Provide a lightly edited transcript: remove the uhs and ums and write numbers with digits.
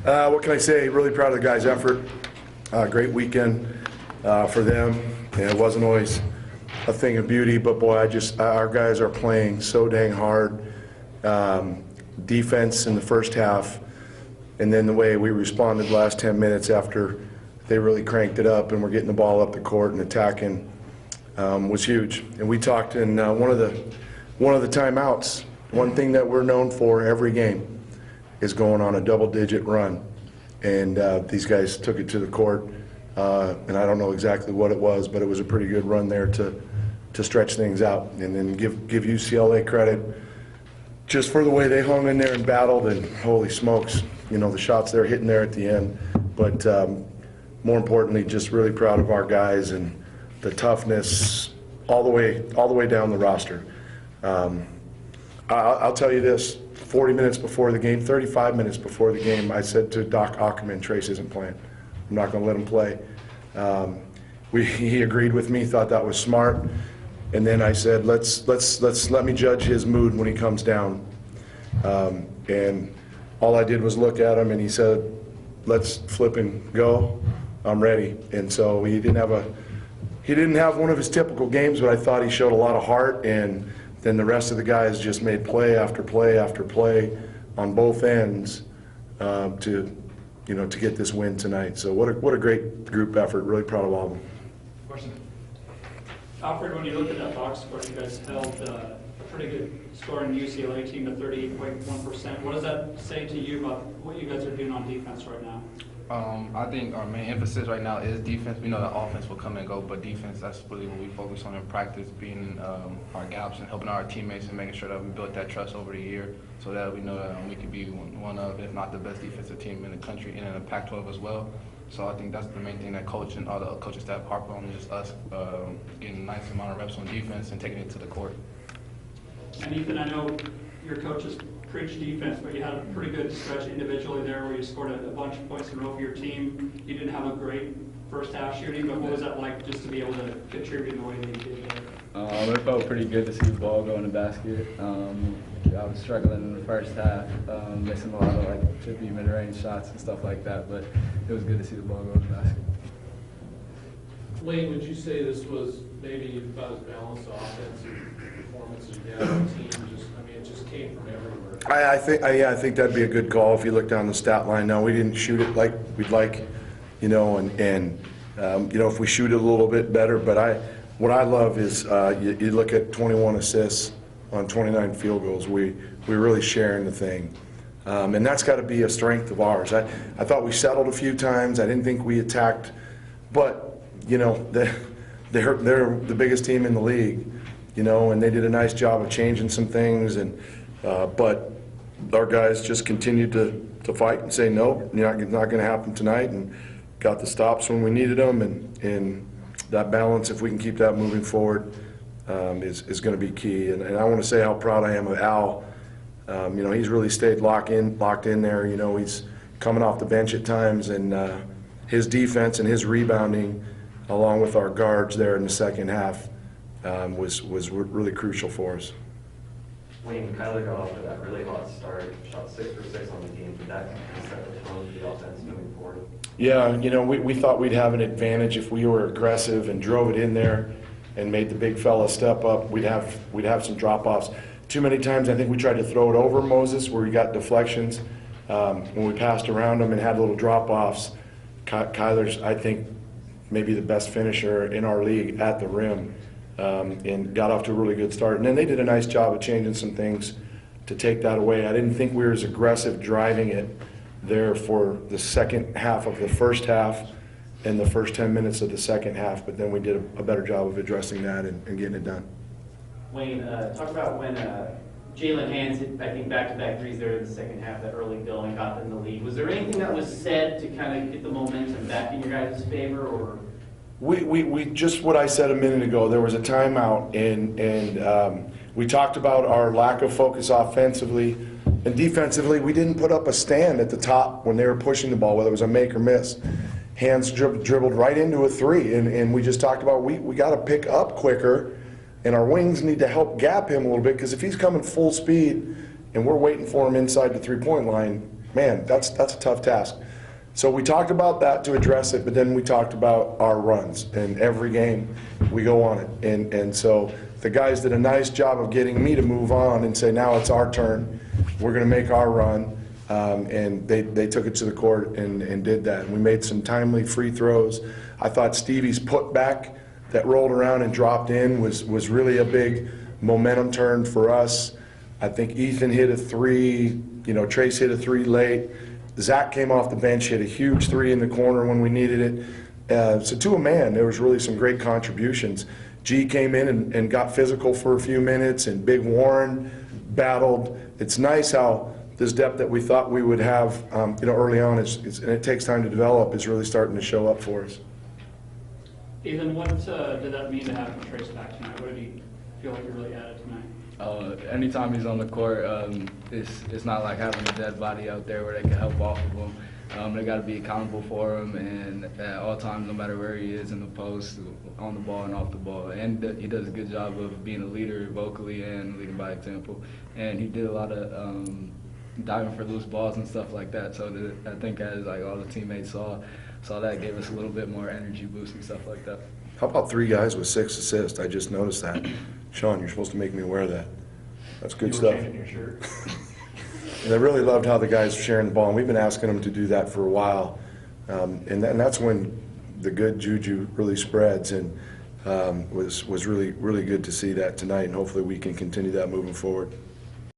What can I say? Really proud of the guys' effort. Great weekend for them. And it wasn't always a thing of beauty, but boy, our guys are playing so dang hard. Defense in the first half, and then the way we responded the last 10 minutes after they really cranked it up and we're getting the ball up the court and attacking was huge. And we talked in one of the timeouts. One thing that we're known for every game is going on a double-digit run, and these guys took it to the court. And I don't know exactly what it was, but it was a pretty good run there to stretch things out. And then give UCLA credit just for the way they hung in there and battled, and holy smokes, you know, the shots they're hitting there at the end. But more importantly, just really proud of our guys and the toughness all the way down the roster. I'll tell you this, 40 minutes before the game, 35 minutes before the game, I said to Doc Ackerman, Trace isn't playing. I'm not going to let him play. He agreed with me, thought that was smart. And then I said, let me judge his mood when he comes down. And all I did was look at him, and he said, let's flip and go. I'm ready. And so he didn't have one of his typical games, but I thought he showed a lot of heart. And then the rest of the guys just made play after play after play on both ends to get this win tonight. So what a great group effort. Really proud of all of them. Question. Alfred, when you look at that box score, you guys held a pretty good score in the UCLA team at 38.1%. What does that say to you about what you guys are doing on defense right now? I think our main emphasis right now is defense. We know that offense will come and go, but defense, that's really what we focus on in practice, being our gaps and helping our teammates and making sure that we built that trust over the year so that we know that we can be one of, if not the best defensive team in the country and in the Pac-12 as well. So I think that's the main thing that coach and all the coaching staff harp on, is just us getting a nice amount of reps on defense and taking it to the court. And Ethan, I know your coaches preach defense, but you had a pretty good stretch individually there where you scored a bunch of points in a row for your team. You didn't have a great first half shooting, but what was that like just to be able to contribute in the way that you did there? It felt pretty good to see the ball go in the basket. I was struggling in the first half, missing a lot of like chippy mid-range shots and stuff like that, but it was good to see the ball go in the basket. Wayne, would you say this was maybe about as balanced offensive performance as you had on the team? It just came from everywhere. I think that'd be a good call if you look down the stat line. No, we didn't shoot it like we'd like, and if we shoot it a little bit better. But what I love is you look at 21 assists on 29 field goals. We're really sharing the thing, and that's got to be a strength of ours. I thought we settled a few times. I didn't think we attacked, but they're the biggest team in the league, and they did a nice job of changing some things, but our guys just continued to fight and say no, not going to happen tonight, and got the stops when we needed them, and that balance, if we can keep that moving forward, is going to be key. And I want to say how proud I am of Al. He's really stayed locked in there. He's coming off the bench at times, and his defense and his rebounding, along with our guards there in the second half, was really crucial for us. Wayne, Kyler got off to that really hot start, shot 6 for 6 on the game. Did that kind of set the tone for the offense moving forward? Yeah, we thought we'd have an advantage if we were aggressive and drove it in there and made the big fella step up. We'd have some drop-offs. Too many times I think we tried to throw it over Moses where we got deflections. When we passed around him and had little drop-offs, Kyler's, I think, maybe the best finisher in our league at the rim. And got off to a really good start. And then they did a nice job of changing some things to take that away. I didn't think we were as aggressive driving it there for the second half of the first half and the first 10 minutes of the second half, but then we did a better job of addressing that and getting it done. Wayne, talk about when Jalen Hands hit, I think, back-to-back threes there in the second half, that early goal, and got them in the lead. Was there anything that was said to kind of get the momentum back in your guys' favor, or? We just what I said a minute ago. There was a timeout, and we talked about our lack of focus offensively and defensively. We didn't put up a stand at the top when they were pushing the ball, whether it was a make or miss. Hands dribbled right into a three, and we just talked about we got to pick up quicker, and our wings need to help gap him a little bit, because if he's coming full speed and we're waiting for him inside the three-point line, man, that's a tough task. So we talked about that to address it, but then we talked about our runs, and every game we go on it. And so the guys did a nice job of getting me to move on and say, now it's our turn, we're going to make our run. And they took it to the court and did that. And we made some timely free throws. I thought Stevie's putback that rolled around and dropped in was really a big momentum turn for us. I think Ethan hit a three, Trace hit a three late. Zach came off the bench, hit a huge three in the corner when we needed it. So to a man, there was really some great contributions. G came in and got physical for a few minutes, and Big Warren battled. It's nice how this depth that we thought we would have, early on, and it takes time to develop, is really starting to show up for us. Ethan, what did that mean to have Trace back tonight? What did he feel like he really added tonight? Anytime he's on the court, it's not like having a dead body out there where they can help off of him. They got to be accountable for him, and at all times, no matter where he is in the post, on the ball and off the ball. And he does a good job of being a leader vocally and leading by example. And he did a lot of diving for loose balls and stuff like that. So I think as all the teammates saw that, gave us a little bit more energy boost and stuff like that. How about 3 guys with 6 assists? I just noticed that. Sean, you're supposed to make me aware of that. That's good stuff. You were changing your shirt. And I really loved how the guys were sharing the ball, and we've been asking them to do that for a while. And that's when the good juju really spreads, and was really, really good to see that tonight, and hopefully we can continue that moving forward.